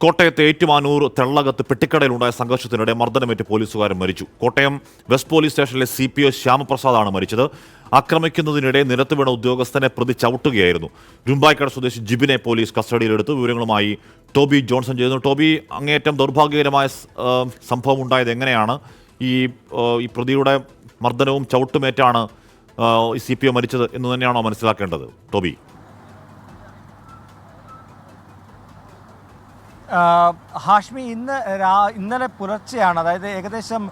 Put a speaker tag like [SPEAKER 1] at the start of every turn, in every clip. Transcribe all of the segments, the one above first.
[SPEAKER 1] കോട്ടയത്തെ ഏറ്റുമാനൂർ തെള്ളകത്ത് പെട്ടിക്കടയിലുണ്ടായ സംഘർഷത്തിനിടെ മർദ്ദനമേറ്റ് പോലീസുകാരൻ മരിച്ചു. കോട്ടയം വെസ്റ്റ് പോലീസ് സ്റ്റേഷനിലെ CPO ശ്യാമപ്രസാദാണ് മരിച്ചത്. ആക്രമിക്കുന്നതിനിടെ നിരത്ത് വീണ ഉദ്യോഗസ്ഥനെ പ്രതി ചവിട്ടുകയായിരുന്നു. രുമ്പായ്ക്കട സ്വദേശി ജിബിനെ പോലീസ് കസ്റ്റഡിയിലെടുത്തു. വിവരങ്ങളുമായി ടോബി ജോൺസൺ ചെയ്യുന്നു. ടോബി, അങ്ങേയറ്റം ദൗർഭാഗ്യകരമായ സംഭവം ഉണ്ടായത് എങ്ങനെയാണ്? ഈ പ്രതിയുടെ മർദ്ദനവും ചവിട്ടുമേറ്റാണ് CPO മരിച്ചത് എന്ന് തന്നെയാണോ മനസ്സിലാക്കേണ്ടത്, ടോബി?
[SPEAKER 2] ഹാഷ്മി, ഇന്നലെ പുലർച്ചെയാണ്, അതായത് ഏകദേശം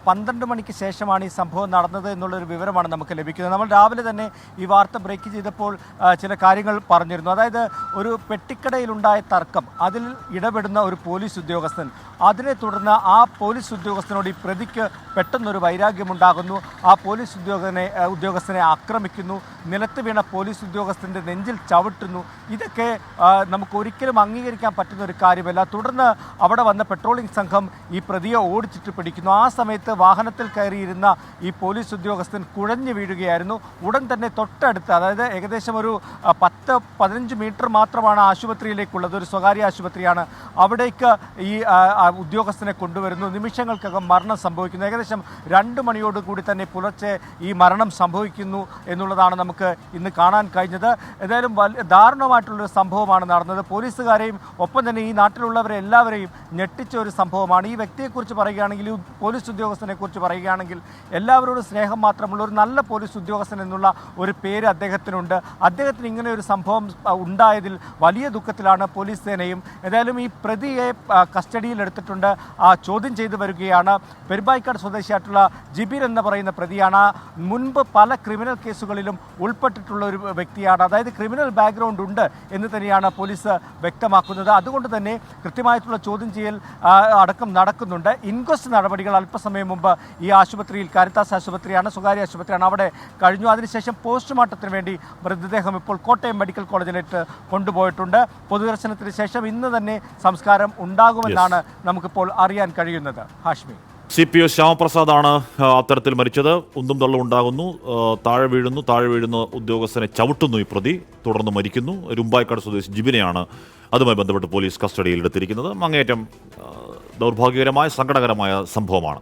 [SPEAKER 2] 12 മണിക്ക് ശേഷമാണ് ഈ സംഭവം നടന്നത് എന്നുള്ളൊരു വിവരമാണ് നമുക്ക് ലഭിക്കുന്നത്. നമ്മൾ രാവിലെ തന്നെ ഈ വാർത്ത ബ്രേക്ക് ചെയ്തപ്പോൾ ചില കാര്യങ്ങൾ പറഞ്ഞിരുന്നു. അതായത് ഒരു പെട്ടിക്കടയിലുണ്ടായ തർക്കം, അതിൽ ഇടപെടുന്ന ഒരു പോലീസ് ഉദ്യോഗസ്ഥൻ, അതിനെ തുടർന്ന് ആ പോലീസ് ഉദ്യോഗസ്ഥനോട് ഈ പ്രതിക്ക് പെട്ടെന്നൊരു വൈരാഗ്യമുണ്ടാകുന്നു. ആ പോലീസ് ഉദ്യോഗസ്ഥനെ ആക്രമിക്കുന്നു, നിലത്ത് വീണ പോലീസ് ഉദ്യോഗസ്ഥൻ്റെ നെഞ്ചിൽ ചവിട്ടുന്നു. ഇതൊക്കെ നമുക്ക് ഒരിക്കലും അംഗീകരിക്കാൻ പറ്റുന്ന ഒരു കാര്യമല്ല. തുടർന്ന് അവിടെ വന്ന പെട്രോളിംഗ് സംഘം ഈ പ്രതിയെ ഓടിച്ചിട്ട് പിടിക്കുന്നു. ആ സമയത്ത് വാഹനത്തിൽ കയറിയിരുന്ന ഈ പോലീസ് ഉദ്യോഗസ്ഥൻ കുഴഞ്ഞു വീഴുകയായിരുന്നു. ഉടൻ തന്നെ തൊട്ടടുത്ത്, അതായത് ഏകദേശം ഒരു 10-15 മീറ്റർ മാത്രമാണ് ആശുപത്രിയിലേക്കുള്ളത്, ഒരു സ്വകാര്യ ആശുപത്രിയാണ്. അവിടേക്ക് ഈ ഉദ്യോഗസ്ഥനെ കൊണ്ടുവരുന്നു. നിമിഷങ്ങൾക്കകം മരണം സംഭവിക്കുന്നു. ഏകദേശം 2 മണിയോടുകൂടി തന്നെ പുലർച്ചെ ഈ മരണം സംഭവിക്കുന്നു എന്നുള്ളതാണ് നമുക്ക് ഇന്ന് കാണാൻ കഴിഞ്ഞത്. ഏതായാലും ദാരുണമായിട്ടുള്ളൊരു സംഭവമാണ് നടന്നത്. പോലീസുകാരെയും ഒപ്പം തന്നെ ഈ നാട്ടിലുള്ളവരെ എല്ലാവരെയും ഞെട്ടിച്ച ഒരു സംഭവമാണ്. ഈ വ്യക്തിയെക്കുറിച്ച് പറയുകയാണെങ്കിൽ, ഈ പോലീസ് ഉദ്യോഗസ്ഥനെ കുറിച്ച് പറയുകയാണെങ്കിൽ, എല്ലാവരോടും സ്നേഹം മാത്രമുള്ള ഒരു നല്ല പോലീസ് ഉദ്യോഗസ്ഥൻ എന്നുള്ള ഒരു പേര് അദ്ദേഹത്തിനുണ്ട്. അദ്ദേഹത്തിന് ഇങ്ങനെ ഒരു സംഭവം ഉണ്ടായതിൽ വലിയ ദുഃഖത്തിലാണ് പോലീസ് സേനയും. ഏതായാലും ഈ പ്രതിയെ കസ്റ്റഡിയിലെടുത്തിട്ടുണ്ട്, ചോദ്യം ചെയ്തു വരികയാണ്. പെരുമ്പായിക്കാട് സ്വദേശിയായിട്ടുള്ള ജിബിൻ എന്ന് പറയുന്ന പ്രതിയാണ്. മുൻപ് പല ക്രിമിനൽ കേസുകളിലും ഉൾപ്പെട്ടിട്ടുള്ള ഒരു വ്യക്തിയാണ്. അതായത് ക്രിമിനൽ ബാക്ക്ഗ്രൗണ്ട് ഉണ്ട് എന്ന് തന്നെയാണ് പോലീസ് വ്യക്തമാക്കുന്നത്. അതുകൊണ്ട് തന്നെ കൃത്യമായിട്ടുള്ള ചോദ്യം ചെയ്യൽ അടക്കം നടക്കുന്നുണ്ട്. ഇൻക്വസ്റ്റ് നടപടികൾ അല്പസമയം മുമ്പ് ഈ ആശുപത്രിയിൽ, കാരിത്താസ് ആശുപത്രിയാണ്, സ്വകാര്യ ആശുപത്രിയാണ്, അവിടെ കഴിഞ്ഞു. അതിനുശേഷം പോസ്റ്റ്മോർട്ടത്തിന് വേണ്ടി മൃതദേഹം ഇപ്പോൾ കോട്ടയം മെഡിക്കൽ കോളേജിലേക്ക് കൊണ്ടുപോയിട്ടുണ്ട്. പൊതുദർശനത്തിന് ശേഷം ഇന്ന് തന്നെ സംസ്കാരം ഉണ്ടാകുമെന്നാണ് നമുക്കിപ്പോൾ അറിയാൻ കഴിയുന്നത്. ഹാഷ്മി,
[SPEAKER 1] CPO ശ്യാമപ്രസാദാണ് അത്തരത്തിൽ മരിച്ചത്. ഉന്തും തള്ളും ഉണ്ടാകുന്നു, താഴെ വീഴുന്ന ഉദ്യോഗസ്ഥനെ ചവിട്ടുന്നു ഈ പ്രതി, തുടർന്ന് മരിക്കുന്നു. രുമ്പായ്ക്കാട് സ്വദേശി ജിബിനെയാണ് അതുമായി ബന്ധപ്പെട്ട് പോലീസ് കസ്റ്റഡിയിൽ എടുത്തിരിക്കുന്നത്. അങ്ങേയറ്റം ദൗർഭാഗ്യകരമായ, സങ്കടകരമായ സംഭവമാണ്.